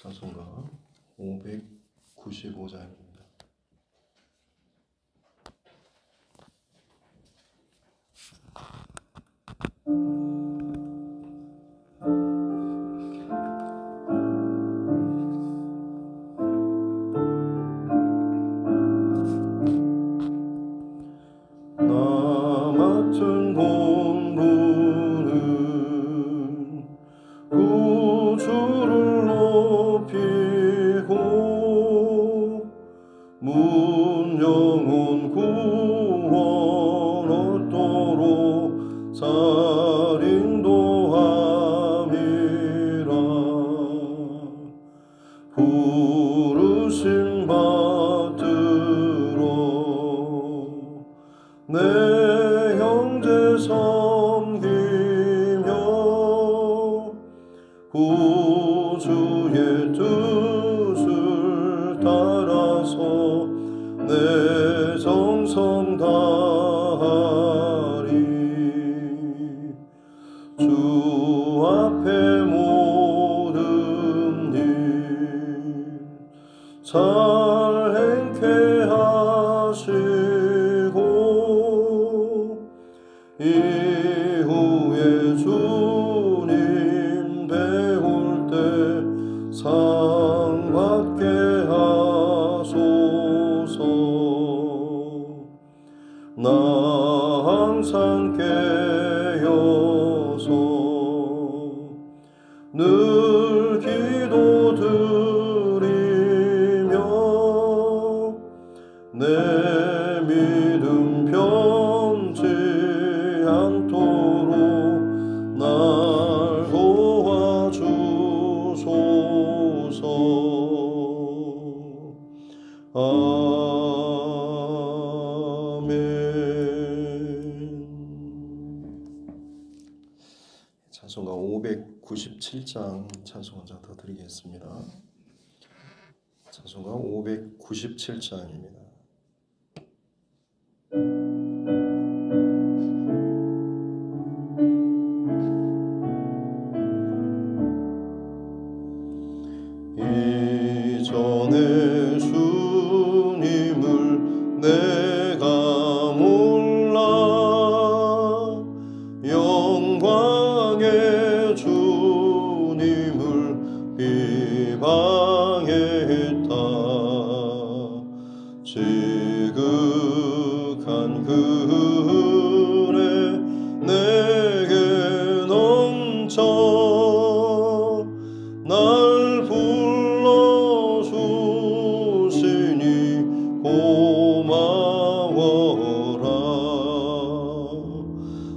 찬송가 595장입니다. 나 맡은 공부는 구주를 높이고 문영혼 구원 얻도록 살인도함이라. 부르심 받들어 내 형제 섬기며 구주의 뜻을 따라서 내 정성 다하리. 주 앞에 모든 일 잘 행케 하시고 이후에 주님 배울 때 상 받게 하소서. 나 항상 깨어서 늘 기도드리며 내 믿음 변치 않도록 날 도와주소서. 아멘. 찬송가 597장 찬송 한 장 더 드리겠습니다. 찬송가 597장입니다. 이전에 주님을 내가 몰라 영광의 주님을 비방했다. 지극한 그 은혜 내게 넘쳐 날 불러주시니 고마워라.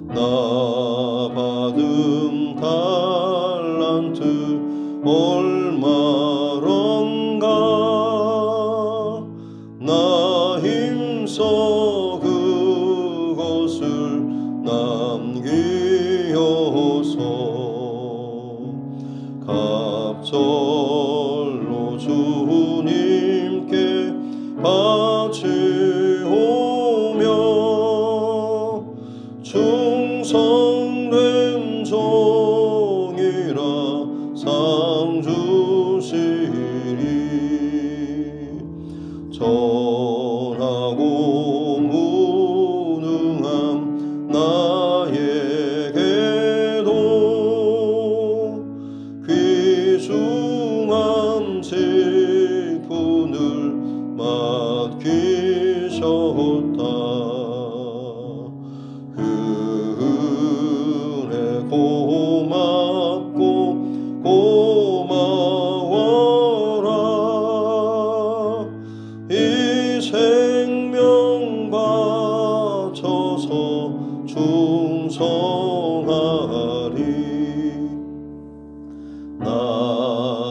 나 받은 달란트 얼마런가 나 힘써 그것을 남기어서 갑절로 주님께 바치오며 충성된 종이라 상 주시리. 전하고 무능함 나에게도 귀중한 직분을 맡기셨다. 그 은혜 고맙고 고마워라. 이 생명 바쳐서 충성하리. 나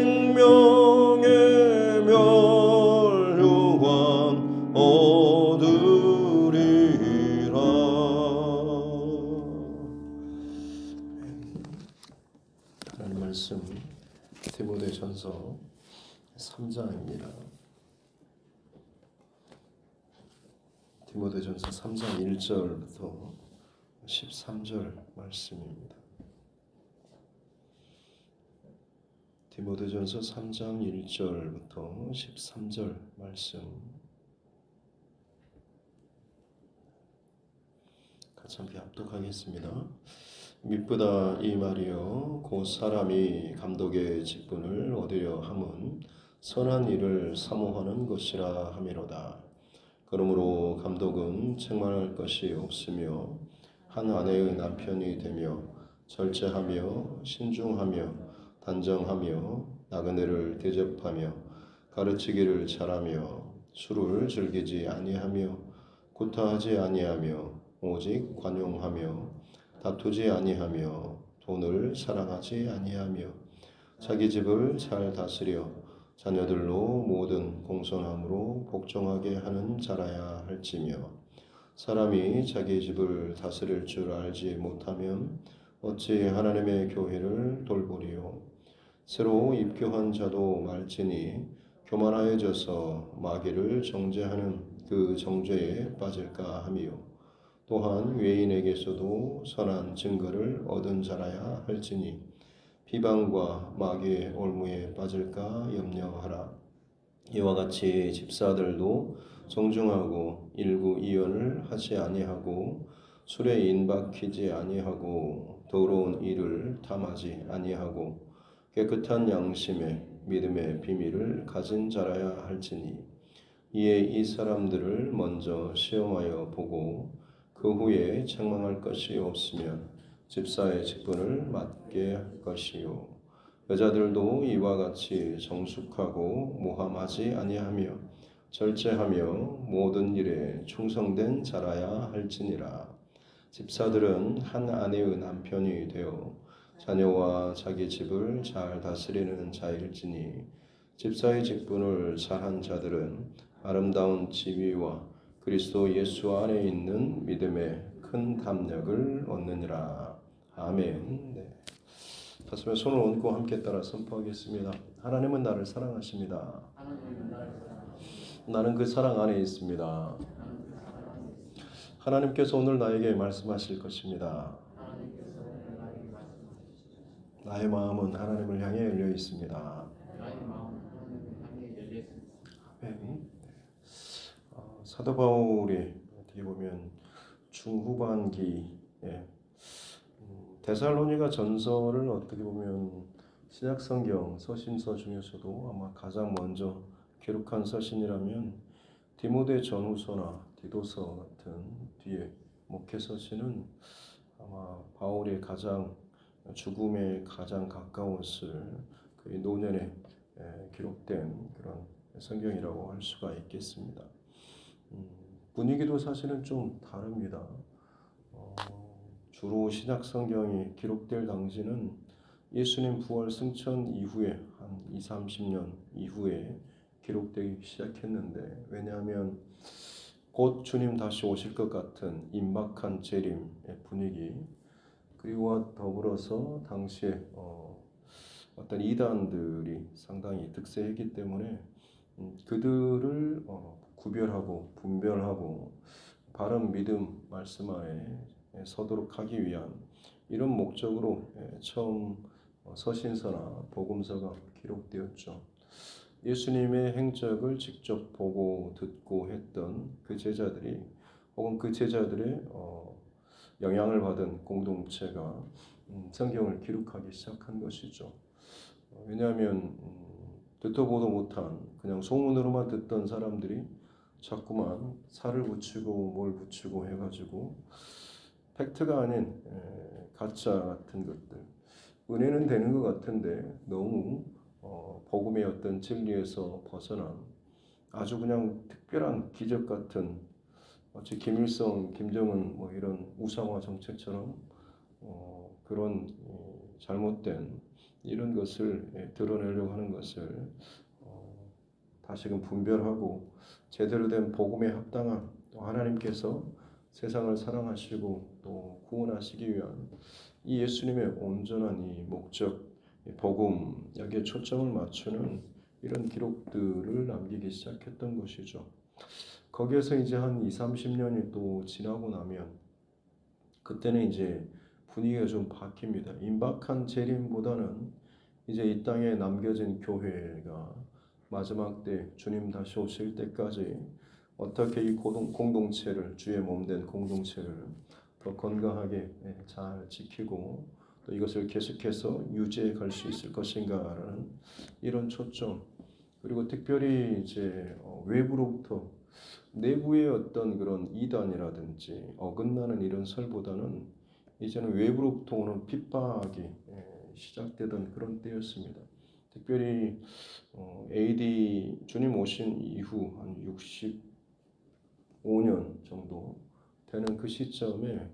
생명의 멸류관 얻으리라. 하나님 말씀 디모데전서 3장입니다. 디모데전서 3장 1절부터 13절 말씀입니다. 디모데전서 3장 1절부터 13절 말씀 같이 함께 합독하겠습니다. 미쁘다 이 말이여 곧 사람이 감독의 직분을 얻으려 함은 선한 일을 사모하는 것이라 함이로다. 그러므로 감독은 책망할 것이 없으며 한 아내의 남편이 되며 절제하며 신중하며 단정하며 나그네를 대접하며 가르치기를 잘하며 술을 즐기지 아니하며 구타하지 아니하며 오직 관용하며 다투지 아니하며 돈을 사랑하지 아니하며 자기 집을 잘 다스려 자녀들로 모든 공손함으로 복종하게 하는 자라야 할지며 사람이 자기 집을 다스릴 줄 알지 못하면 어찌 하나님의 교회를 돌보리요. 새로 입교한 자도 말지니 교만하여져서 마귀를 정죄하는 그 정죄에 빠질까 하미요. 또한 외인에게서도 선한 증거를 얻은 자라야 할지니 비방과 마귀의 올무에 빠질까 염려하라. 이와 같이 집사들도 정중하고 일구이연을 하지 아니하고 술에 인박히지 아니하고 더러운 일을 탐하지 아니하고 깨끗한 양심에 믿음의 비밀을 가진 자라야 할지니 이에 이 사람들을 먼저 시험하여 보고 그 후에 책망할 것이 없으면 집사의 직분을 맡게 할 것이요. 여자들도 이와 같이 정숙하고 모함하지 아니하며 절제하며 모든 일에 충성된 자라야 할지니라. 집사들은 한 아내의 남편이 되어 자녀와 자기 집을 잘 다스리는 자일지니 집사의 직분을 잘한 자들은 아름다운 지위와 그리스도 예수 안에 있는 믿음의 큰 담력을 얻느니라. 아멘. 네. 가슴에 손을 얹고 함께 따라 선포하겠습니다. 하나님은 나를 사랑하십니다. 나는 그 사랑 안에 있습니다. 하나님께서 오늘 나에게 말씀하실 것입니다. 나의 마음은 하나님을 향해 열려 있습니다. 아멘. 사도 바울이 어떻게 보면 중후반기에 데살로니가 전서를 어떻게 보면 신약 성경 서신서 중에서도 아마 가장 먼저 기록한 서신이라면 디모데 전후서나 디도서 같은 뒤에 목회 서신은 아마 바울의 가장 죽음에 가장 가까웠을 그 노년에 기록된 그런 성경이라고 할 수가 있겠습니다. 분위기도 사실은 좀 다릅니다. 주로 신약 성경이 기록될 당시는 예수님 부활 승천 이후에 한 20-30년 이후에 기록되기 시작했는데 왜냐하면 곧 주님 다시 오실 것 같은 임박한 재림의 분위기 그리고 더불어서 당시에 어떤 이단들이 상당히 득세했기 때문에 그들을 구별하고 분별하고 바른 믿음 말씀 안에 서도록 하기 위한 이런 목적으로 처음 서신서나 복음서가 기록되었죠. 예수님의 행적을 직접 보고 듣고 했던 그 제자들이 혹은 그 제자들의 영향을 받은 공동체가 성경을 기록하기 시작한 것이죠. 왜냐하면 듣도 보도 못한 그냥 소문으로만 듣던 사람들이 자꾸만 살을 붙이고 뭘 붙이고 해가지고 팩트가 아닌 가짜 같은 것들 은혜는 되는 것 같은데 너무 복음의 어떤 진리에서 벗어난 아주 그냥 특별한 기적 같은 마치 김일성, 김정은 뭐 이런 우상화 정책처럼 그런 잘못된 이런 것을 드러내려고 하는 것을 다시금 분별하고 제대로 된 복음에 합당한 또 하나님께서 세상을 사랑하시고 또 구원하시기 위한 이 예수님의 온전한 이 목적, 이 복음 여기에 초점을 맞추는 이런 기록들을 남기기 시작했던 것이죠. 거기에서 이제 한 20, 30년이 또 지나고 나면 그때는 이제 분위기가 좀 바뀝니다. 임박한 재림보다는 이제 이 땅에 남겨진 교회가 마지막 때 주님 다시 오실 때까지 어떻게 이 공동체를 주의 몸된 공동체를 더 건강하게 잘 지키고 또 이것을 계속해서 유지해 갈 수 있을 것인가라는 이런 초점, 그리고 특별히 이제 외부로부터 내부의 어떤 그런 이단이라든지 어긋나는 이런 설보다는 이제는 외부로부터 오는 핍박이 시작되던 그런 때였습니다. 특별히 AD 주님 오신 이후 한 65년 정도 되는 그 시점에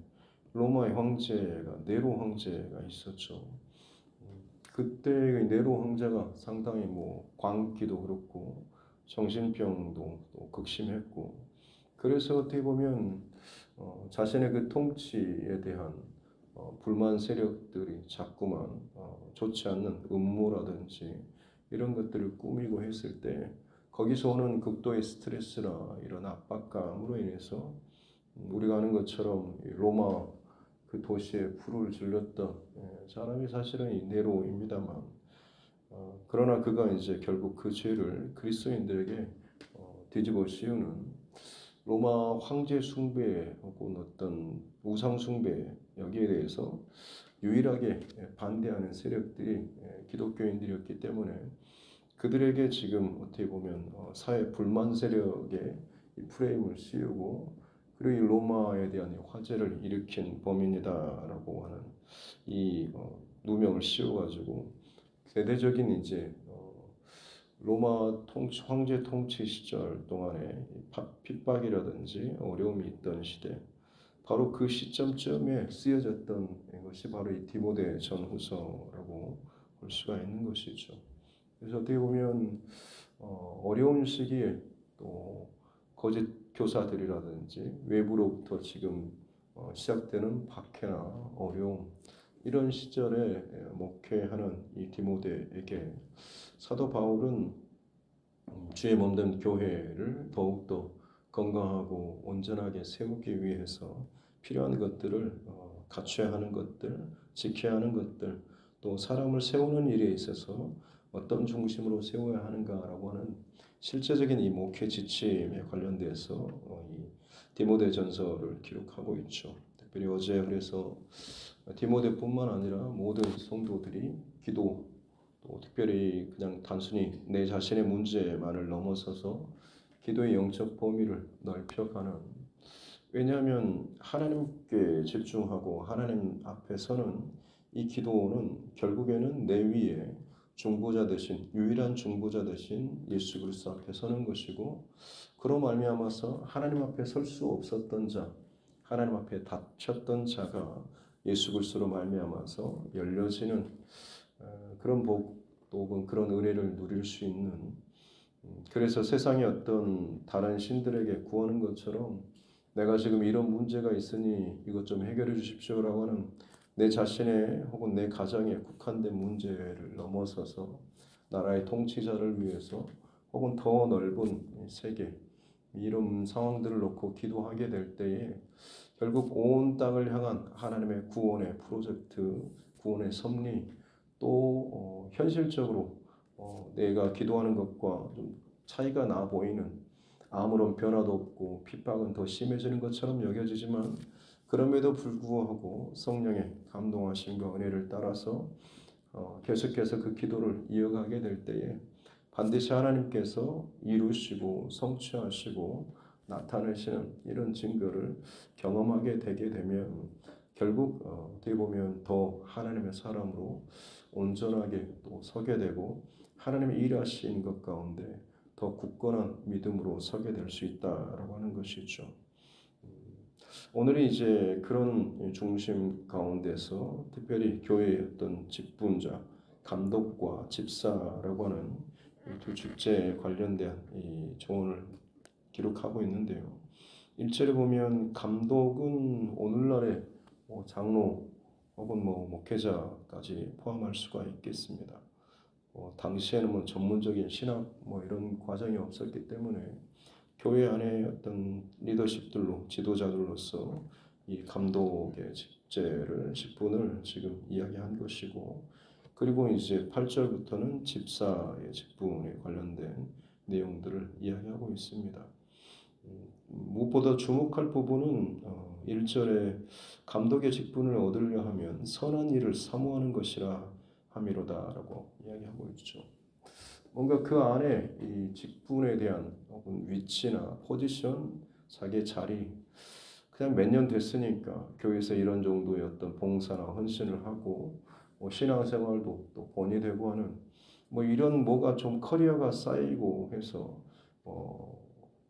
로마의 황제가 네로 황제가 있었죠. 그때 네로 황제가 상당히 뭐 광기도 그렇고 정신병도 또 극심했고, 그래서 어떻게 보면 자신의 그 통치에 대한 불만 세력들이 자꾸만 좋지 않는 음모라든지 이런 것들을 꾸미고 했을 때 거기서 오는 극도의 스트레스나 이런 압박감으로 인해서 우리가 아는 것처럼 로마 그 도시에 불을 질렀던 사람이 사실은 이 네로입니다만, 그러나 그가 이제 결국 그 죄를 그리스도인들에게 뒤집어 씌우는 로마 황제 숭배 혹은 어떤 우상 숭배 여기에 대해서 유일하게 반대하는 세력들이 기독교인들이었기 때문에 그들에게 지금 어떻게 보면 사회 불만 세력의 이 프레임을 씌우고 그리고 이 로마에 대한 화제를 일으킨 범인이다라고 하는 이 누명을 씌워가지고 세대적인 이제 로마 황제 통치 시절 동안에 핍박이라든지 어려움이 있던 시대, 바로 그 시점쯤에 쓰여졌던 것이 바로 이 디모데 전후서라고 볼 수가 있는 것이죠. 그래서 어떻게 보면 어려운 시기에 또 거짓 교사들이라든지 외부로부터 지금 시작되는 박해나 어려움, 이런 시절에 목회하는 이 디모데에게 사도 바울은 주의 몸된 교회를 더욱더 건강하고 온전하게 세우기 위해서 필요한 것들을 갖춰야 하는 것들, 지켜야 하는 것들, 또 사람을 세우는 일에 있어서 어떤 중심으로 세워야 하는가라고 하는 실제적인 이 목회 지침에 관련돼서 이 디모데 전서를 기록하고 있죠. 특별히 어제 그래서 디모데뿐만 아니라 모든 성도들이 기도, 또 특별히 그냥 단순히 내 자신의 문제만을 넘어서서 기도의 영적 범위를 넓혀가는, 왜냐하면 하나님께 집중하고 하나님 앞에 서는 이 기도는 결국에는 내 위에 중보자 되신, 유일한 중보자 되신 예수 그리스도 앞에 서는 것이고, 그로 말미암아서 하나님 앞에 설 수 없었던 자, 하나님 앞에 닫혔던 자가 예수 그리스도로 말미암아서 열려지는 그런 복, 또 그런 은혜를 누릴 수 있는, 그래서 세상의 어떤 다른 신들에게 구하는 것처럼 내가 지금 이런 문제가 있으니 이것 좀 해결해 주십시오라고 하는 내 자신의 혹은 내 가정에 국한된 문제를 넘어서서 나라의 통치자를 위해서 혹은 더 넓은 세계, 이런 상황들을 놓고 기도하게 될 때에 결국 온 땅을 향한 하나님의 구원의 프로젝트, 구원의 섭리, 또 현실적으로 내가 기도하는 것과 좀 차이가 나 보이는, 아무런 변화도 없고 핍박은 더 심해지는 것처럼 여겨지지만 그럼에도 불구하고 성령의 감동하심과 은혜를 따라서 계속해서 그 기도를 이어가게 될 때에 반드시 하나님께서 이루시고 성취하시고 나타내시는 이런 증거를 경험하게 되게 되면 결국 어떻게 보면 더 하나님의 사람으로 온전하게 또 서게 되고 하나님의 일하신 것 가운데 더 굳건한 믿음으로 서게 될 수 있다라고 하는 것이죠. 오늘은 이제 그런 중심 가운데서 특별히 교회의 어떤 직분자, 감독과 집사라고 하는 이 두 축제에 관련된 이 조언을 기록하고 있는데요. 1절에 보면 감독은 오늘날의 장로 혹은 목회자까지 포함할 수가 있겠습니다. 당시에는 전문적인 신학 이런 과정이 없었기 때문에 교회 안에 어떤 리더십들로 지도자들로서 이 감독의 직분을 지금 이야기한 것이고, 그리고 이제 8절부터는 집사의 직분에 관련된 내용들을 이야기하고 있습니다. 무엇보다 주목할 부분은 1절에 감독의 직분을 얻으려 하면 선한 일을 사모하는 것이라 함이로다라고 이야기하고 있죠. 뭔가 그 안에 이 직분에 대한 혹은 위치나 포지션, 자기의 자리, 그냥 몇 년 됐으니까 교회에서 이런 정도의 어떤 봉사나 헌신을 하고 신앙생활도 또 본이 되고 하는 이런 뭐가 좀 커리어가 쌓이고 해서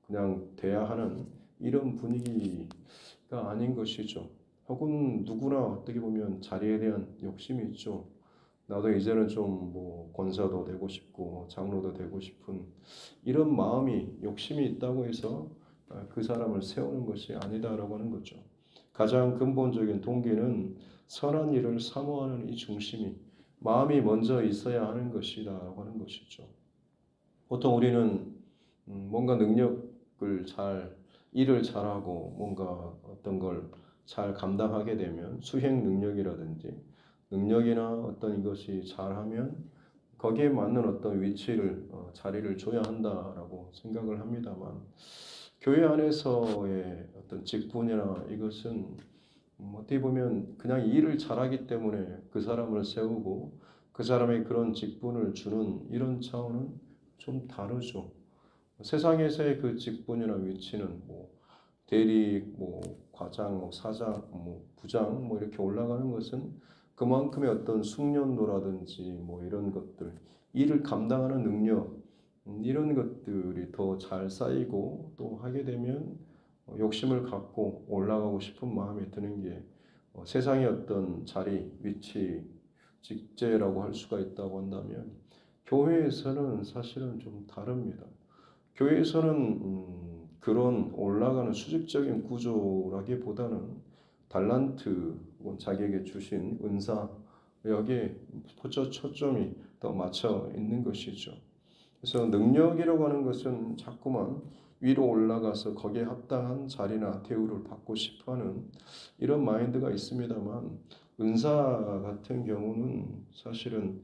그냥 돼야 하는 이런 분위기가 아닌 것이죠. 혹은 누구나 어떻게 보면 자리에 대한 욕심이 있죠. 나도 이제는 좀 권사도 되고 싶고 장로도 되고 싶은 이런 마음이 욕심이 있다고 해서 그 사람을 세우는 것이 아니다라고 하는 거죠. 가장 근본적인 동기는 선한 일을 사모하는 이 중심이 마음이 먼저 있어야 하는 것이다라고 하는 것이죠. 보통 우리는 뭔가 일을 잘하고 뭔가 어떤 걸 잘 감당하게 되면 수행 능력이나 어떤 이것이 잘하면 거기에 맞는 어떤 자리를 줘야 한다라고 생각을 합니다만, 교회 안에서의 어떤 직분이나 이것은 어떻게 보면 그냥 일을 잘하기 때문에 그 사람을 세우고 그 사람의 그런 직분을 주는 이런 차원은 좀 다르죠. 세상에서의 그 직분이나 위치는 대리, 과장, 사장, 부장 이렇게 올라가는 것은 그만큼의 어떤 숙련도라든지 이런 것들, 일을 감당하는 능력, 이런 것들이 더 잘 쌓이고 또 하게 되면 욕심을 갖고 올라가고 싶은 마음이 드는 게 세상의 어떤 자리, 위치, 직제라고 할 수가 있다고 한다면, 교회에서는 사실은 좀 다릅니다. 교회에서는 그런 올라가는 수직적인 구조라기보다는 달란트, 자기에게 주신 은사, 여기에 초점이 더 맞춰 있는 것이죠. 그래서 능력이라고 하는 것은 자꾸만 위로 올라가서 거기에 합당한 자리나 대우를 받고 싶어하는 이런 마인드가 있습니다만, 은사 같은 경우는 사실은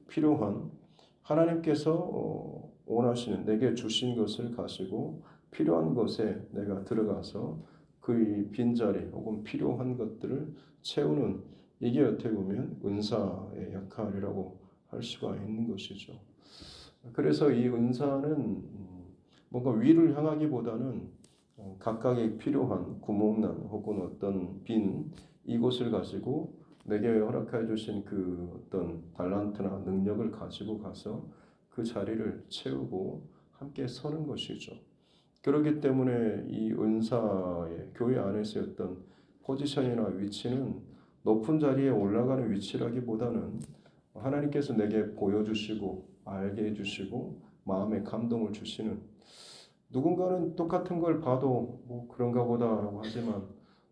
필요한 하나님께서 원하시는 내게 주신 것을 가지고 필요한 것에 내가 들어가서 그 빈자리 혹은 필요한 것들을 채우는, 이게 어떻게 보면 은사의 역할이라고 할 수가 있는 것이죠. 그래서 이 은사는 뭔가 위를 향하기보다는 각각의 필요한 구멍난 혹은 어떤 빈 이곳을 가지고 내게 허락해 주신 그 어떤 달란트나 능력을 가지고 가서 그 자리를 채우고 함께 서는 것이죠. 그렇기 때문에 이 은사의 교회 안에서의 어떤 포지션이나 위치는 높은 자리에 올라가는 위치라기보다는 하나님께서 내게 보여주시고 알게 해주시고 마음에 감동을 주시는, 누군가는 똑같은 걸 봐도 그런가 보다라고 하지만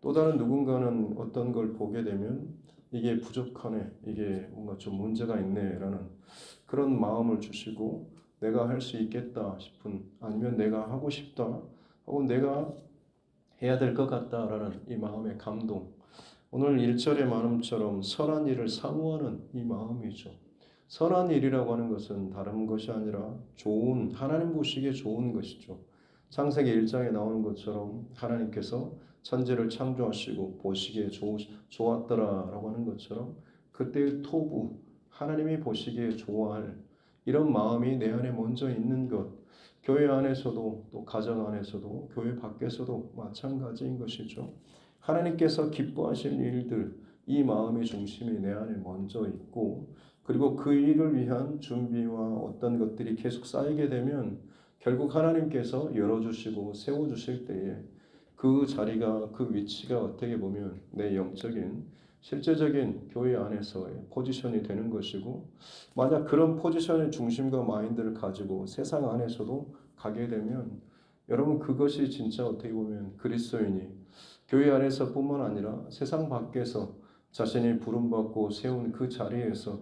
또 다른 누군가는 어떤 걸 보게 되면 이게 부족하네, 이게 뭔가 좀 문제가 있네라는 그런 마음을 주시고 내가 할 수 있겠다 싶은, 아니면 내가 하고 싶다 혹은 내가 해야 될 것 같다라는 이 마음의 감동, 오늘 1절의 말씀처럼 선한 일을 사모하는 이 마음이죠. 선한 일이라고 하는 것은 다른 것이 아니라 하나님 보시기에 좋은 것이죠. 창세기 1장에 나오는 것처럼 하나님께서 천지를 창조하시고 보시기에 좋았더라라고 하는 것처럼 그때의 토부, 하나님이 보시기에 좋아할 이런 마음이 내 안에 먼저 있는 것, 교회 안에서도 또 가정 안에서도 교회 밖에서도 마찬가지인 것이죠. 하나님께서 기뻐하실 일들, 이 마음의 중심이 내 안에 먼저 있고, 그리고 그 일을 위한 준비와 어떤 것들이 계속 쌓이게 되면 결국 하나님께서 열어주시고 세워주실 때에 그 자리가, 그 위치가 어떻게 보면 내 영적인 실제적인 교회 안에서의 포지션이 되는 것이고, 만약 그런 포지션의 중심과 마인드를 가지고 세상 안에서도 가게 되면 여러분 그것이 진짜 어떻게 보면 그리스도인이 교회 안에서뿐만 아니라 세상 밖에서 자신이 부름받고 세운 그 자리에서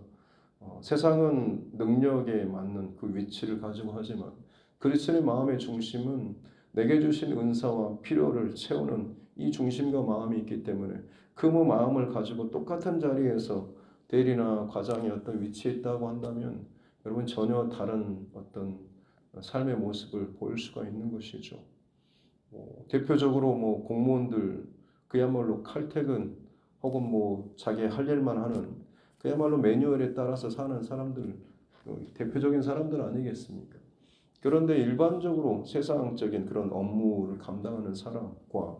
세상은 능력에 맞는 그 위치를 가지고 하지만 그리스도의 마음의 중심은 내게 주신 은사와 필요를 채우는 이 중심과 마음이 있기 때문에 그 마음을 가지고 똑같은 자리에서 대리나 과장의 어떤 위치에 있다고 한다면 여러분 전혀 다른 어떤 삶의 모습을 보일 수가 있는 것이죠. 대표적으로 공무원들 그야말로 칼퇴근 혹은 자기 할 일만 하는 그야말로 매뉴얼에 따라서 사는 사람들, 대표적인 사람들 아니겠습니까? 그런데 일반적으로 세상적인 그런 업무를 감당하는 사람과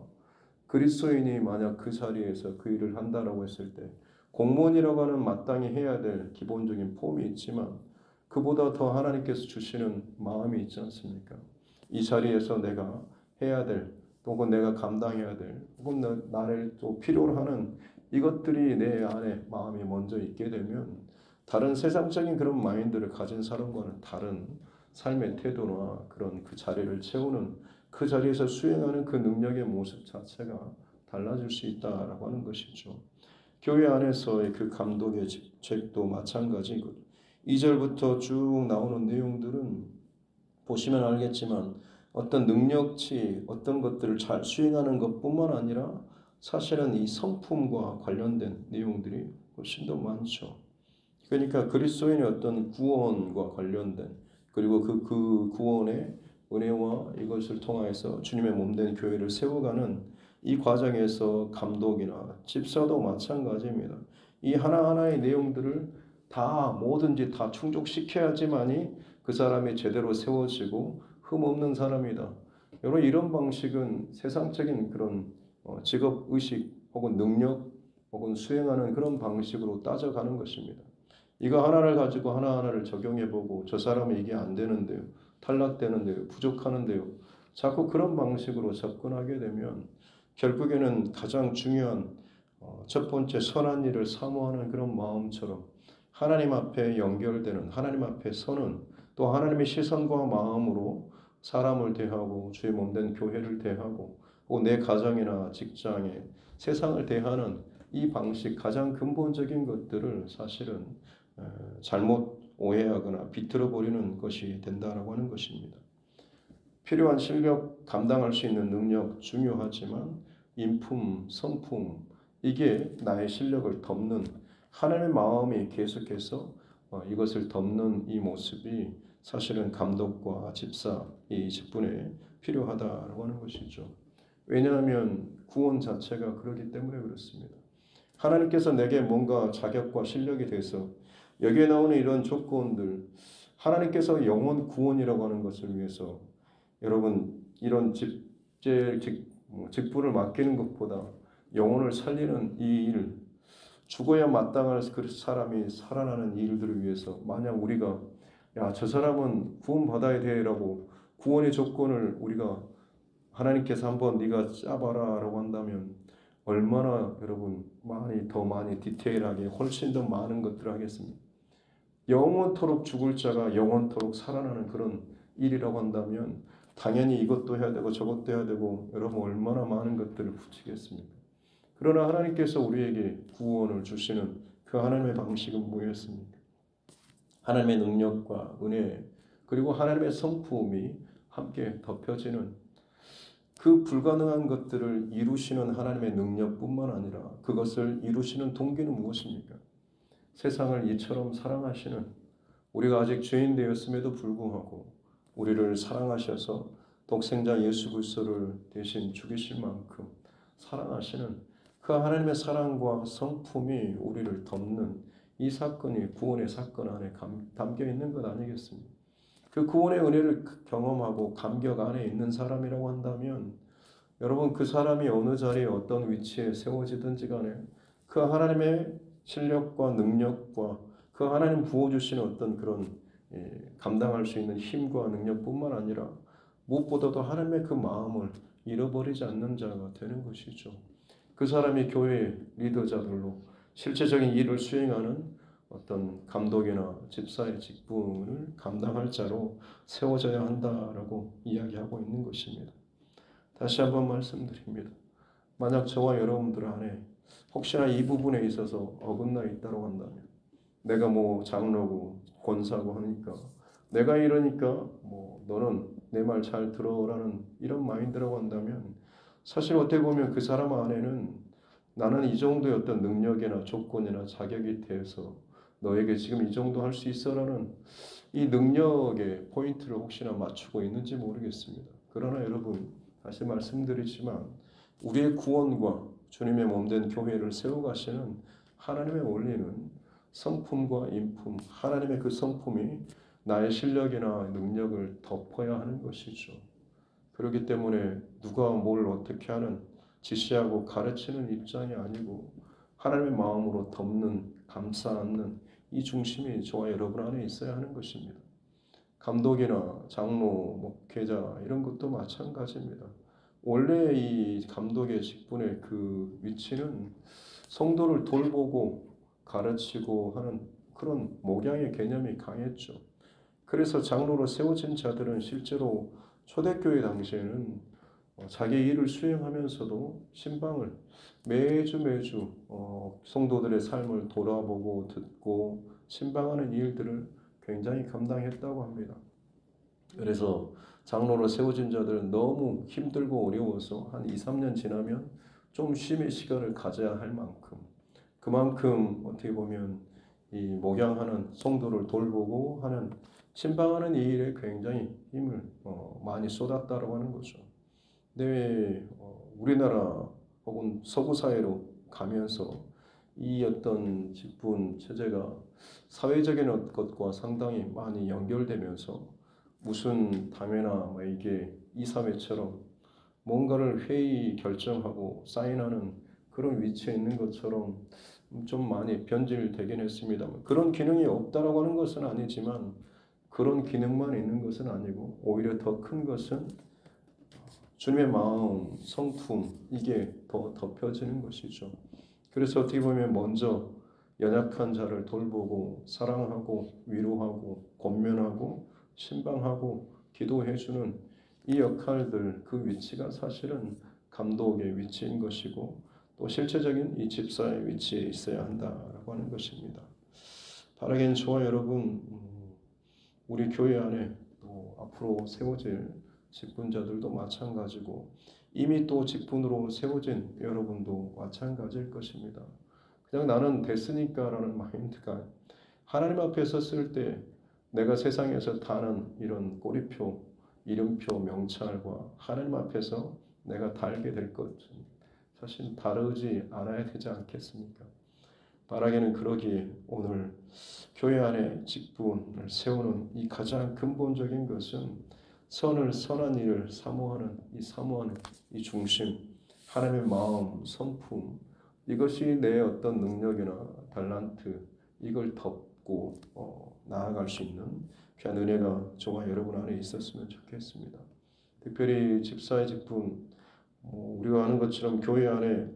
그리스도인이 만약 그 자리에서 그 일을 한다라고 했을 때 공무원이라고 하는 마땅히 해야 될 기본적인 폼이 있지만 그보다 더 하나님께서 주시는 마음이 있지 않습니까? 이 자리에서 내가 해야 될 혹은 내가 감당해야 될 혹은 나를 또 필요로 하는 이것들이 내 안에 마음이 먼저 있게 되면 다른 세상적인 그런 마인드를 가진 사람과는 다른 삶의 태도나 그런 그 자리를 채우는 그 자리에서 수행하는 그 능력의 모습 자체가 달라질 수 있다라고 하는 것이죠. 교회 안에서의 그 감독의 직책도 마찬가지고 2절부터 쭉 나오는 내용들은 보시면 알겠지만 어떤 능력치 어떤 것들을 잘 수행하는 것뿐만 아니라 사실은 이 성품과 관련된 내용들이 훨씬 더 많죠. 그러니까 그리스도인의 어떤 구원과 관련된 그리고 그 구원의 은혜와 이것을 통하여서 주님의 몸된 교회를 세워가는 이 과정에서 감독이나 집사도 마찬가지입니다. 이 하나하나의 내용들을 다 뭐든지 다 충족시켜야지만이 그 사람이 제대로 세워지고 흠없는 사람이다. 여러분 이런 방식은 세상적인 그런 직업의식 혹은 능력 혹은 수행하는 그런 방식으로 따져가는 것입니다. 이거 하나를 가지고 하나하나를 적용해보고 저 사람은 이게 안 되는데요. 탈락되는데요. 부족하는데요. 자꾸 그런 방식으로 접근하게 되면 결국에는 가장 중요한 첫 번째 선한 일을 사모하는 그런 마음처럼 하나님 앞에 연결되는 하나님 앞에 서는 또 하나님의 시선과 마음으로 사람을 대하고 주의 몸된 교회를 대하고 혹은 내 가정이나 직장에 세상을 대하는 이 방식 가장 근본적인 것들을 사실은 잘못 오해하거나 비틀어 버리는 것이 된다라고 하는 것입니다. 필요한 실력, 감당할 수 있는 능력 중요하지만 인품, 성품 이게 나의 실력을 덮는 하나님의 마음이 계속해서 이것을 덮는 이 모습이 사실은 감독과 집사 이 직분에 필요하다라고 하는 것이죠. 왜냐하면 구원 자체가 그렇기 때문에 그렇습니다. 하나님께서 내게 뭔가 자격과 실력이 돼서 여기에 나오는 이런 조건들 하나님께서 영혼 구원이라고 하는 것을 위해서 여러분 이런 직분을 맡기는 것보다 영혼을 살리는 이 일, 죽어야 마땅할 그 사람이 살아나는 일들을 위해서 만약 우리가 저 사람은 구원받아야 돼라고 구원의 조건을 우리가 하나님께서 한번 네가 짜봐라 라고 한다면 얼마나 여러분 더 많이 디테일하게 훨씬 더 많은 것들을 하겠습니까? 영원토록 죽을 자가 영원토록 살아나는 그런 일이라고 한다면 당연히 이것도 해야 되고 저것도 해야 되고 여러분 얼마나 많은 것들을 붙이겠습니까? 그러나 하나님께서 우리에게 구원을 주시는 그 하나님의 방식은 뭐였습니까? 하나님의 능력과 은혜 그리고 하나님의 성품이 함께 덮여지는 그 불가능한 것들을 이루시는 하나님의 능력뿐만 아니라 그것을 이루시는 동기는 무엇입니까? 세상을 이처럼 사랑하시는 우리가 아직 죄인 되었음에도 불구하고 우리를 사랑하셔서 독생자 예수 그리스도를 대신 죽이실 만큼 사랑하시는 그 하나님의 사랑과 성품이 우리를 덮는 이 사건이 구원의 사건 안에 담겨 있는 것 아니겠습니까? 그 구원의 은혜를 경험하고 감격 안에 있는 사람이라고 한다면 여러분 그 사람이 어느 자리에 어떤 위치에 세워지든지 간에 그 하나님의 실력과 능력과 그 하나님 부어주시는 어떤 그런 감당할 수 있는 힘과 능력뿐만 아니라 무엇보다도 하나님의 그 마음을 잃어버리지 않는 자가 되는 것이죠. 그 사람이 교회 리더자들로 실제적인 일을 수행하는 어떤 감독이나 집사의 직분을 감당할 자로 세워져야 한다라고 이야기하고 있는 것입니다. 다시 한번 말씀드립니다. 만약 저와 여러분들 안에 혹시나 이 부분에 있어서 어긋나 있다고 한다면, 내가 뭐 장로고 권사고 하니까, 내가 이러니까 뭐 너는 내 말 잘 들어라는 이런 마인드라고 한다면, 사실 어떻게 보면 그 사람 안에는 나는 이 정도의 어떤 능력이나 조건이나 자격이 돼서 너에게 지금 이 정도 할 수 있어라는 이 능력의 포인트를 혹시나 맞추고 있는지 모르겠습니다. 그러나 여러분, 다시 말씀드리지만 우리의 구원과 주님의 몸된 교회를 세워가시는 하나님의 원리는 성품과 인품, 하나님의 그 성품이 나의 실력이나 능력을 덮어야 하는 것이죠. 그렇기 때문에 누가 뭘 어떻게 하는, 지시하고 가르치는 입장이 아니고 하나님의 마음으로 덮는, 감싸 안는 이 중심이 저와 여러분 안에 있어야 하는 것입니다. 감독이나 장로, 목회자 이런 것도 마찬가지입니다. 원래 이 감독의 직분의 그 위치는 성도를 돌보고 가르치고 하는 그런 목양의 개념이 강했죠. 그래서 장로로 세워진 자들은 실제로 초대교회 당시에는 자기 일을 수행하면서도 신방을 매주 성도들의 삶을 돌아보고 듣고 신방하는 일들을 굉장히 감당했다고 합니다. 그래서 장로로 세워진 자들은 너무 힘들고 어려워서 한 2, 3년 지나면 좀 쉼의 시간을 가져야 할 만큼, 그만큼 어떻게 보면 이 목양하는 성도를 돌보고 하는 신방하는 이 일에 굉장히 힘을 많이 쏟았다고 하는 거죠. 근데 우리나라 혹은 서구 사회로 가면서 이 어떤 직분 체제가 사회적인 것과 상당히 많이 연결되면서 무슨 당회나 이게 이사회처럼 뭔가를 회의 결정하고 사인하는 그런 위치에 있는 것처럼 좀 많이 변질되긴 했습니다만, 그런 기능이 없다라고 하는 것은 아니지만 그런 기능만 있는 것은 아니고 오히려 더 큰 것은 주님의 마음, 성품, 이게 더 덮여지는 것이죠. 그래서 어떻게 보면 먼저 연약한 자를 돌보고 사랑하고 위로하고 권면하고 신방하고 기도해주는 이 역할들, 그 위치가 사실은 감독의 위치인 것이고 또 실제적인 이 집사의 위치에 있어야 한다라고 하는 것입니다. 바라기는 저와 여러분, 우리 교회 안에 또 앞으로 세워질 직분자들도 마찬가지고 이미 또 직분으로 세워진 여러분도 마찬가지일 것입니다. 그냥 나는 됐으니까라는 마인드가 하나님 앞에 섰을 때 내가 세상에서 다는 이런 꼬리표, 이름표, 명찰과 하나님 앞에서 내가 달게 될 것은 사실 다르지 않아야 되지 않겠습니까? 바라기는 그러기에 오늘 교회 안에 직분을 세우는 이 가장 근본적인 것은 선한 일을 사모하는 이 중심, 하나님의 마음, 성품, 이것이 내 어떤 능력이나 달란트, 이걸 덮고 나아갈 수 있는 귀한 은혜가 저와 여러분 안에 있었으면 좋겠습니다. 특별히 집사의 직분, 우리가 아는 것처럼 교회 안에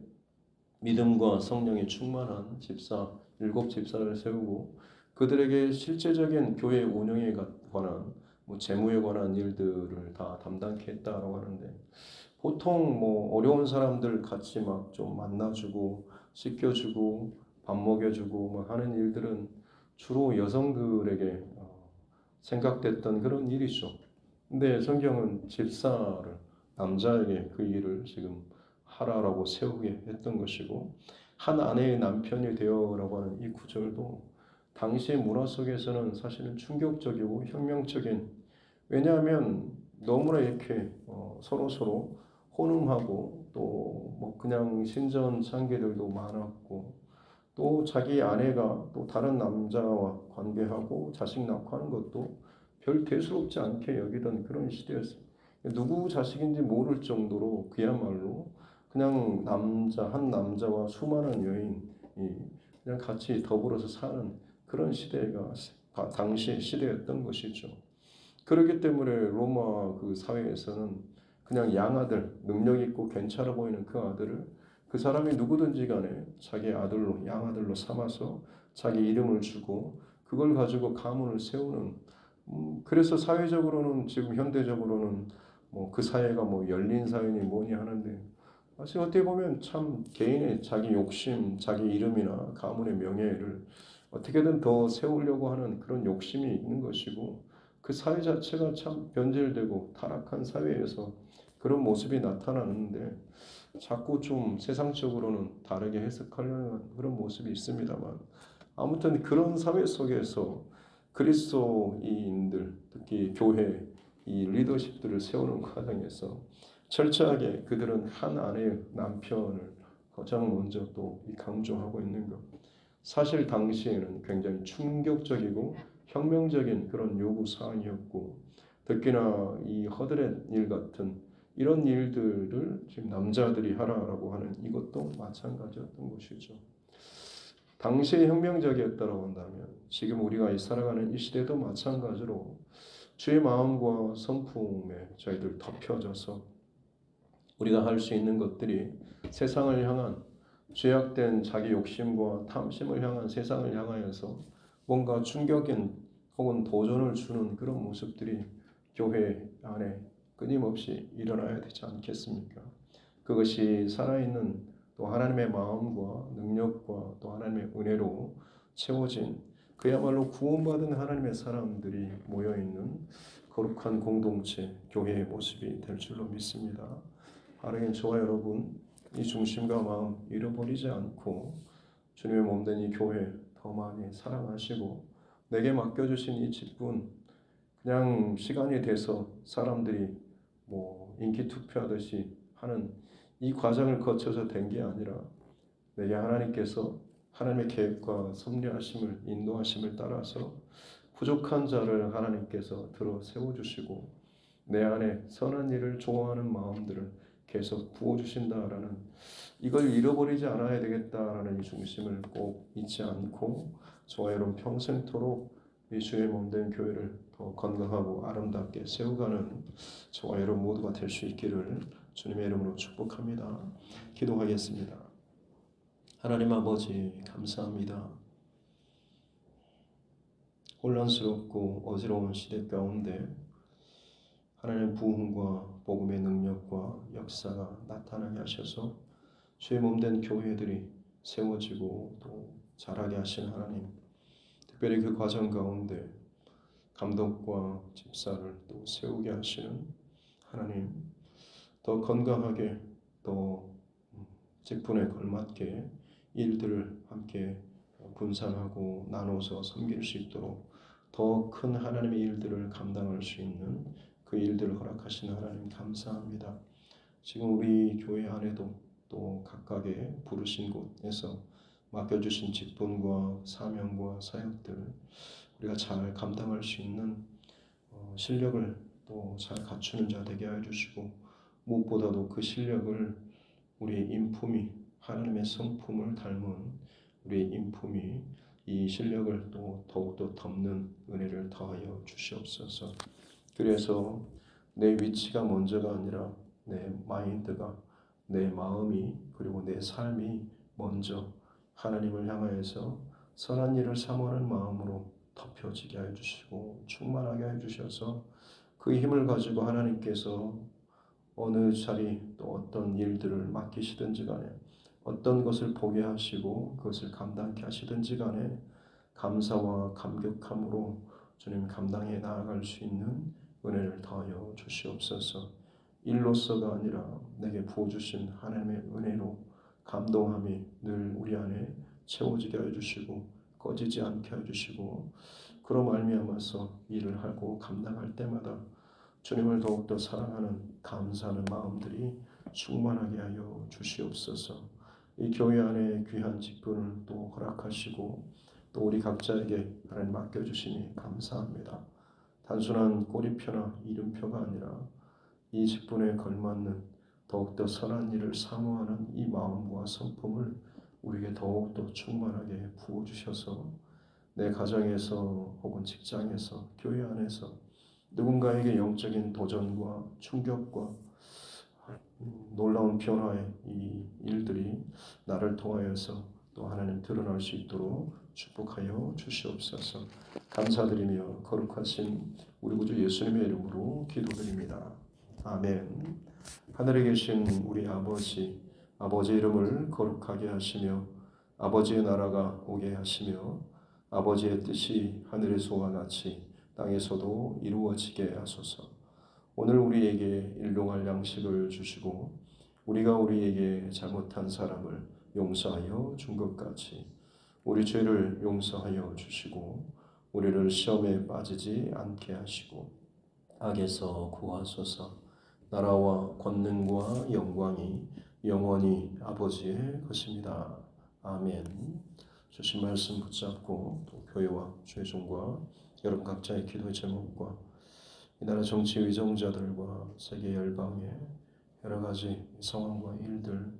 믿음과 성령이 충만한 집사, 7 집사를 세우고 그들에게 실제적인 교회 운영에 관한 재무에 관한 일들을 다 담당케 했다라고 하는데, 보통 어려운 사람들 같이 막 좀 만나주고 씻겨주고 밥 먹여주고 하는 일들은 주로 여성들에게 생각됐던 그런 일이죠. 근데 성경은 집사를, 남자에게 그 일을 지금 하라라고 세우게 했던 것이고, 한 아내의 남편이 되어라고 하는 이 구절도 당시의 문화 속에서는 사실은 충격적이고 혁명적인, 왜냐하면 너무나 이렇게 서로 혼음하고 또 그냥 신전 창기들도 많았고 또 자기 아내가 또 다른 남자와 관계하고 자식 낳고 하는 것도 별 대수롭지 않게 여기던 그런 시대였어요. 누구 자식인지 모를 정도로 그야말로 그냥 한 남자와 수많은 여인이 그냥 같이 더불어서 사는 그런 시대가 당시의 시대였던 것이죠. 그렇기 때문에 로마 그 사회에서는 그냥 양아들, 능력 있고 괜찮아 보이는 그 아들을 그 사람이 누구든지 간에 자기 아들로 양아들로 삼아서 자기 이름을 주고 그걸 가지고 가문을 세우는 그래서 사회적으로는 지금 현대적으로는 뭐 그 사회가 뭐 열린 사회니 뭐니 하는데 사실 어떻게 보면 참 개인의 자기 욕심, 자기 이름이나 가문의 명예를 어떻게든 더 세우려고 하는 그런 욕심이 있는 것이고 그 사회 자체가 참 변질되고 타락한 사회에서 그런 모습이 나타나는데 자꾸 좀 세상적으로는 다르게 해석하려는 그런 모습이 있습니다만 아무튼 그런 사회 속에서 그리스도인들 특히 교회 이 리더십들을 세우는 과정에서 철저하게 그들은 한 아내의 남편을 가장 먼저 또 강조하고 있는 것. 사실 당시에는 굉장히 충격적이고 혁명적인 그런 요구 사항이었고 특히나 이 허드렛 일 같은 이런 일들을 지금 남자들이 하라라고 하는 이것도 마찬가지였던 것이죠. 당시에 혁명적이었다고 한다면 지금 우리가 살아가는 이 시대도 마찬가지로 주의 마음과 성품에 저희들 덮여져서 우리가 할 수 있는 것들이 세상을 향한 죄악된 자기 욕심과 탐심을 향한 세상을 향하여서 뭔가 충격인 혹은 도전을 주는 그런 모습들이 교회 안에 끊임없이 일어나야 되지 않겠습니까? 그것이 살아있는 또 하나님의 마음과 능력과 또 하나님의 은혜로 채워진 그야말로 구원받은 하나님의 사람들이 모여있는 거룩한 공동체, 교회의 모습이 될 줄로 믿습니다. 하나님 저와 여러분 이 중심과 마음 잃어버리지 않고 주님의 몸된 이 교회 더 많이 사랑하시고 내게 맡겨주신 이 직분 그냥 시간이 돼서 사람들이 뭐 인기 투표하듯이 하는 이 과정을 거쳐서 된 게 아니라 내게 하나님께서 하나님의 계획과 섭리하심을 인도하심을 따라서 부족한 자를 하나님께서 들어 세워주시고 내 안에 선한 일을 좋아하는 마음들을 계속 부어주신다라는 이걸 잃어버리지 않아야 되겠다라는 이 중심을 꼭 잊지 않고 저와 여러분 평생토록 이 주의 몸된 교회를 더 건강하고 아름답게 세워가는 저와 여러분 모두가 될 수 있기를 주님의 이름으로 축복합니다. 기도하겠습니다. 하나님 아버지 감사합니다. 혼란스럽고 어지러운 시대 가운데 하나님의 부흥과 복음의 능력과 역사가 나타나게 하셔서 주의 몸된 교회들이 세워지고 또 자라게 하신 하나님, 특별히 그 과정 가운데 감독과 집사를 또 세우게 하시는 하나님, 더 건강하게 또 직분에 걸맞게 일들을 함께 분산하고 나눠서 섬길 수 있도록 더 큰 하나님의 일들을 감당할 수 있는 그 일들을 허락하신 하나님 감사합니다. 지금 우리 교회 안에도 또 각각의 부르신 곳에서 맡겨주신 직분과 사명과 사역들 우리가 잘 감당할 수 있는 실력을 또 잘 갖추는 자 되게 해주시고 무엇보다도 그 실력을 우리의 인품이 하나님의 성품을 닮은 우리의 인품이 이 실력을 또 더욱더 덮는 은혜를 더하여 주시옵소서. 그래서 내 위치가 먼저가 아니라 내 마인드가 내 마음이 그리고 내 삶이 먼저 하나님을 향하여서 선한 일을 사모하는 마음으로 덮여지게 하여 주시고 충만하게 하여 주셔서 그 힘을 가지고 하나님께서 어느 자리 또 어떤 일들을 맡기시든지 간에 어떤 것을 보게 하시고 그것을 감당케 하시든지 간에 감사와 감격함으로 주님 감당해 나아갈 수 있는 은혜를 더하여 주시옵소서. 일로서가 아니라 내게 부어주신 하나님의 은혜로 감동함이 늘 우리 안에 채워지게 하여 주시고 꺼지지 않게 하여 주시고 그로 말미암아서 일을 하고 감당할 때마다 주님을 더욱더 사랑하는 감사하는 마음들이 충만하게 하여 주시옵소서. 이 교회 안에 귀한 직분을 또 허락하시고 또 우리 각자에게 하나님 맡겨주시니 감사합니다. 단순한 꼬리표나 이름표가 아니라 이 직분에 걸맞는 더욱더 선한 일을 사모하는 이 마음과 성품을 우리에게 더욱더 충만하게 부어주셔서 내 가정에서 혹은 직장에서 교회 안에서 누군가에게 영적인 도전과 충격과 놀라운 변화의 이 일들이 나를 통하여서 또 하나님 드러날 수 있도록 축복하여 주시옵소서. 감사드리며 거룩하신 우리 구주 예수님의 이름으로 기도드립니다. 아멘. 하늘에 계신 우리 아버지, 아버지의 이름을 거룩하게 하시며 아버지의 나라가 오게 하시며 아버지의 뜻이 하늘에서와 같이 땅에서도 이루어지게 하소서. 오늘 우리에게 일용할 양식을 주시고 우리가 우리에게 잘못한 사람을 용서하여 준 것 같이 우리 죄를 용서하여 주시고 우리를 시험에 빠지지 않게 하시고 악에서 구하소서. 나라와 권능과 영광이 영원히 아버지의 것입니다. 아멘. 주신 말씀 붙잡고 또 교회와 죄종과 여러분 각자의 기도의 제목과 이 나라 정치 의정자들과 세계 열방의 여러 가지 상황과 일들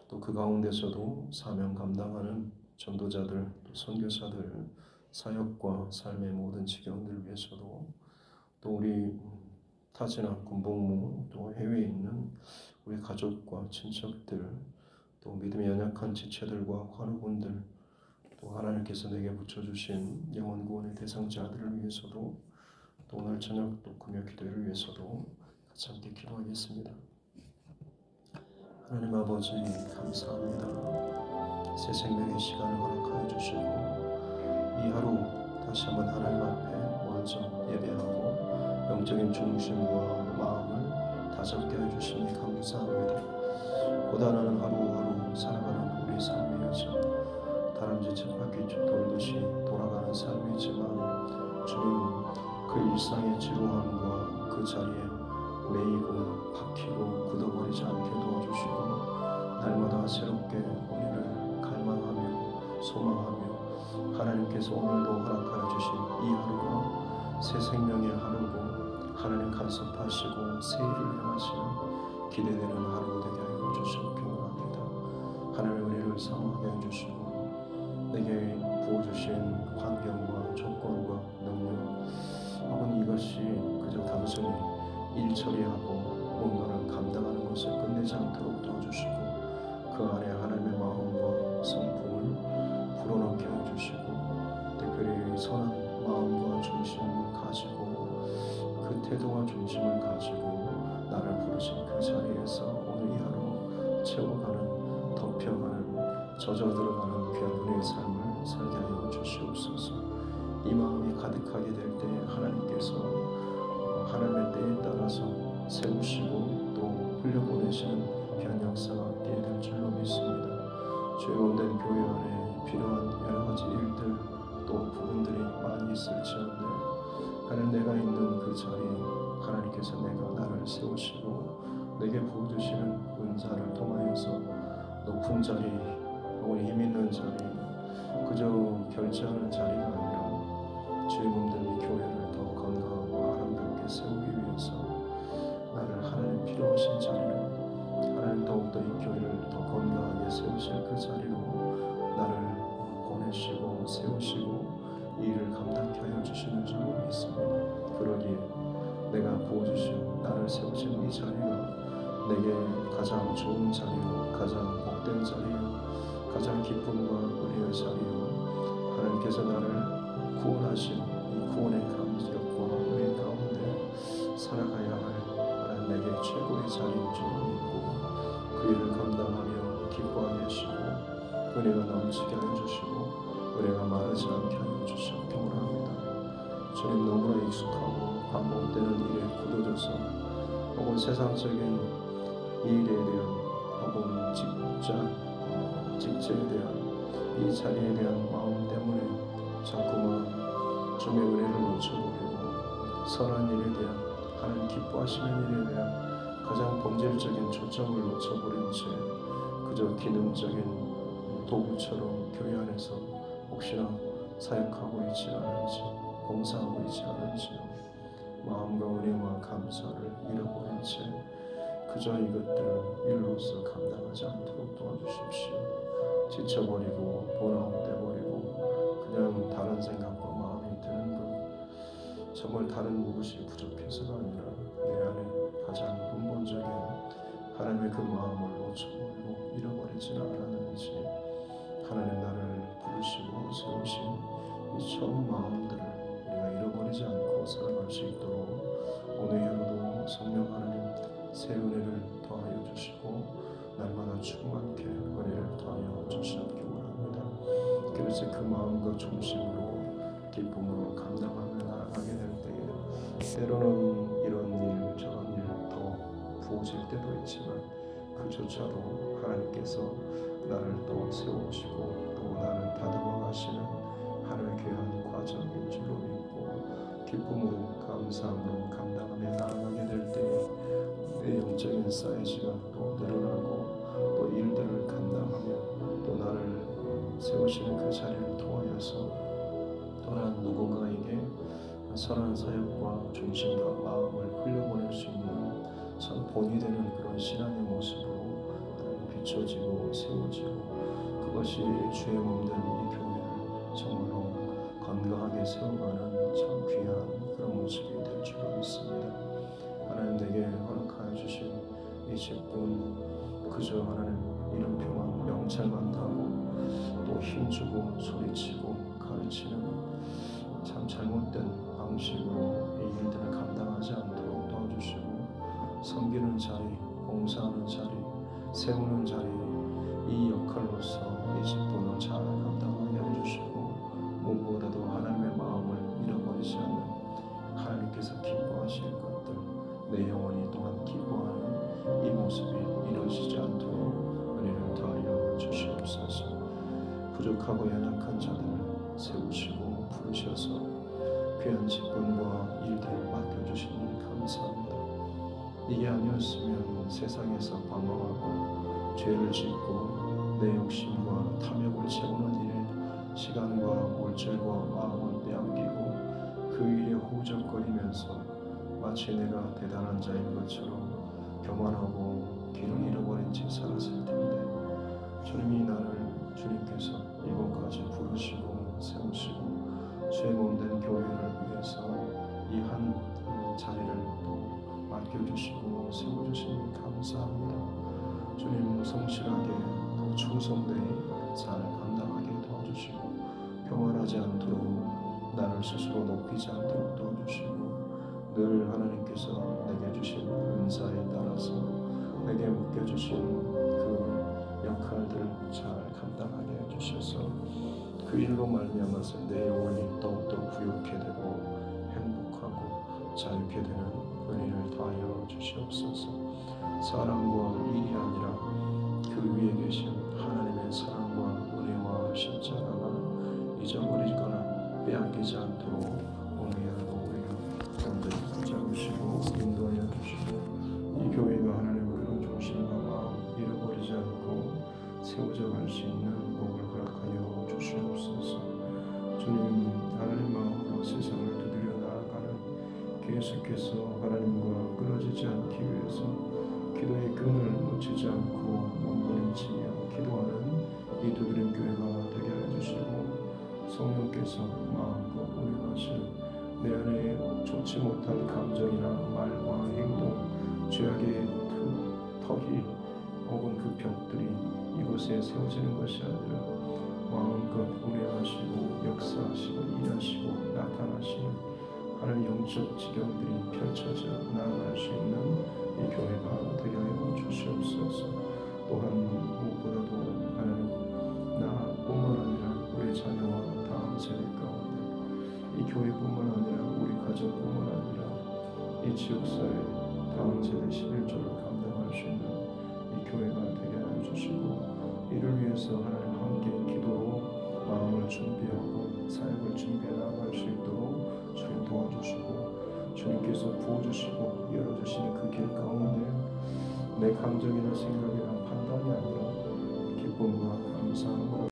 또 그 가운데서도 사명 감당하는 전도자들 또 선교사들 사역과 삶의 모든 지경들을 위해서도 또 우리 타지나 군복무 또 해외에 있는 우리 가족과 친척들 또 믿음이 연약한 지체들과 환우분들 또 하나님께서 내게 붙여주신 영혼 구원의 대상자들을 위해서도 또 오늘 저녁 또 금요 기도를 위해서도 같이 함께 기도하겠습니다. 하나님 아버지 감사합니다. 새 생명의 시간을 허락하여 주시고 이 하루 다시 한번 하나님 앞에 먼저 예배하고 영적인 중심과 마음을 다잡게 해주시니 감사합니다. 고단한 하루하루 살아가는 우리 삶의 여정 다람쥐 쳇바퀴 돌듯이 돌아가는 삶이지만 주님 그 일상의 지루함과 그 자리에 매이고 박히고 굳어버리지 않게 도와주시고 날마다 새롭게 우리를 갈망하며 소망하며 하나님께서 오늘도 허락하여 주신 이 하루가 새 생명의 하루고 하나님 간섭하시고 새 일을 행하시는 기대되는 하루 되게 하여 주시고 평안합니다. 하나님의 은혜를 사모하게 해주시고 내게 부어주신 환경과 조건과 능력 혹은 이것이 그저 단순히 일 처리하고 뭔가를 감당하는 것을 끝내지 않도록 도와주시고 그 안에 하나님의 마음과 성품을 불어넣게 해주시고 특별히 선한 마음과 중심을 가지고 그 태도와 중심을 가지고 나를 부르신 그 자리에서 오늘 이 하루 채워가는 덮여가는 젖어들어가는 귀한 은혜의 삶을 살게 하여 주시옵소서. 이 마음이 가득하게 될 때 하나님께서 하나님의 때에 따라서 세우시고 또 흘려보내시는 귀한 역사가 있게 될 줄로 믿습니다. 주의 온된 교회 안에 필요한 여러 가지 일들 또 부분들이 많이 있을지언데 하나님 내가 있는 그 자리에 하나님께서 내가 나를 세우시고 내게 부어주시는 은사를 통하여서 높은 자리 혹은 힘 있는 자리 그저 결제하는 자리가 아니라 주의 몸된 이 교회를 더 건강하고 아름답게 세우기 위해서 나를 하나님 필요하신 자리로 하나님 더욱더 이 교회를 더 건강하게 세우실 그 자리로 나를 보내시고 세우시고 이 일을 감당케 하여 주시는 줄로 믿습니다. 그러기에 내가 부어주신 나를 세우신 이 자리가 내게 가장 좋은 자리요 가장 복된 자리요 가장 기쁨과 은혜의 자리요 하나님께서 나를 구원하신 이 구원의 감격과 은혜 가운데 살아가야 할 하나님 내게 최고의 자리인 줄 믿고 그 일을 감당하며 기뻐하게 하시고 은혜가 넘치게 하여 주시고 은혜가 마르지 않게 하여 주시고 평안합니다. 주님 너무나 익숙하고 반복되는 일에 굳어져서 혹은 세상적인 일에 대한 혹은 직제에 대한 이 자리에 대한 마음 때문에 자꾸만 주의 은혜를 놓쳐버리고 선한 일에 대한 하나님 기뻐하시는 일에 대한 가장 본질적인 초점을 놓쳐버린 채 그저 기능적인 도구처럼 교회 안에서 혹시나 사역하고 있지 않은지 봉사하고 있지 않은지 마음과 은혜와 감사를 잃어버린 채 그저 이것들을 일로서 감당하지 않도록 도와주십시오. 지쳐버리고 번아웃돼버리고 그냥 다른 생각과 마음이 드는 것 정말 다른 무엇이 부족해서가 아니라 내 안에 가장 근본적인 하나님의 그 마음을 놓쳐버리고 잃어버리지는 않았는지, 하나님 나를 부르시고 세우신 이 처음 마음들을 우리가 잃어버리지 않고 살아갈 수 있도록 오늘 하루도 성령 하나님 새 은혜를 더하여 주시고 날마다 충만케 은혜를 더하여 주시옵기 원합니다. 그래서 그 마음과 중심으로 기쁨으로 감당하며 나아가게 될 때에 때로는 이런 일 저런 일 더 부어질 때도 있지만 그조차도 하나님께서 나를 또 세우시고 또 나를 다듬어 가시는 하나님의 귀한 과정인 줄로 믿고 기쁨으로 감사함으로 감당하며 나아가게 될 때에 내 영적인 사이즈가 또 늘어나고 또 일들을 감당하며 또 나를 세우시는 그 자리를 통하여서 또한 누군가에게 선한 사역과 중심과 마음을 흘려보낼 수 있는 참 본이 되는 그런 신앙의 모습으로 비춰지고 세워지고 그것이 주의 몸된 이 교회를 정말로 건강하게 세워가는 참 귀한 그런 모습이 될 줄로 믿습니다. 하나님 내게 허락하여 주신 이 직분 그저 하나님 이름표만 명찰만 타고 또 힘주고 소리치고 가르치는 참 잘못된 방식으로 이 일들을 감당하지 않도록 도와주시고 섬기는 자리, 봉사하는 자리, 세우는 자리 이 역할로서 이 직분을 잘 감당하게 해주시고 무엇보다도 하나님의 마음을 잃어버리지 않는 하나님께서 기뻐하실 것들 내 영혼이 또한 기뻐하는 이 모습이 이루어지지 않도록 은혜를 더하여 주시옵소서. 부족하고 연약한 자들을 세우시고 부르셔서 귀한 직분과 일들을 맡겨주시니 감사합니다. 이게 아니었으면 세상에서 방황하고 죄를 짓고 내 욕심과 탐욕을 채우는 일에 시간과 물질과 마음을 빼앗기고 그 일에 호적거리면서 마치 내가 대단한 자인 것처럼 교만하고 길을 잃어버린 채 살았을 텐데 주님이 나를 주님께서 이곳까지 부르시고 세우시고 주의 몸된 교회를 위해서 이 한 자리를 또 맡겨주시고 세워주시니 감사합니다. 주님 성실하게 또 충성되이 잘 감당하게 도와주시고 교만하지 않도록 나를 스스로 높이지 않도록 도와주시고 늘 하나님께서 내게 주신 은사에 따라서 내게 맡겨주신 그 역할들을 잘 감당하게 해주셔서 그 일로 말미암아서 내 영혼이 더욱더 부유케 되고 행복하고 자유케 되는 은혜를 더하여 주시옵소서. 사랑과 일이 아니라 그 위에 계신 하나님의 사랑과 은혜와 십자가가 잊어버리거나 빼앗기지 않도록 오늘도 우리가 온전히 붙잡으시고 인도하여 주시고 이 교회가 하나님의 그런 중심과 마음 잃어버리지 않고 세워져 갈 수 있는 복을 허락하여 주시옵소서. 주님 하나님 마음으로 세상을 두드려 나아가는 계속해서 하나님과 끊어지지 않기 위해서 기도의 끈을 놓치지 않고 몸부림치며 기도하는 이 두드림 교회가 되게 해주시고 성령께서 마음과 운행하실 내 안에 좋지 못한 감정이나 말과 행동 죄악의 털이 혹은 그 벽들이 이곳에 세워지는 것이 아니라 마음껏 운행하시고 역사하시고 일하시고 나타나시는 하나님 영적 지경들이 펼쳐져 나아갈 수 있는 이 교회가 되게 하여 주시옵소서. 또한 무엇보다도 하나님 나뿐만 아니라 우리 자녀와 다음 세대 가운데 이 교회뿐만 아니라 우리 가정뿐만 아니라 이 지역사회 다음 세대 11조를 감당할 수 있는 이 교회가 되게 하여 주시고 이를 위해서 하나님 함께 기도로 마음을 준비하고 사역을 준비해 나아갈 수 있도록 주님 도와주시고 주님께서 부어주시고 열어주시는 그 길 가운데 내 감정이나 생각이나 판단이 아니라 기쁨과 감사함으로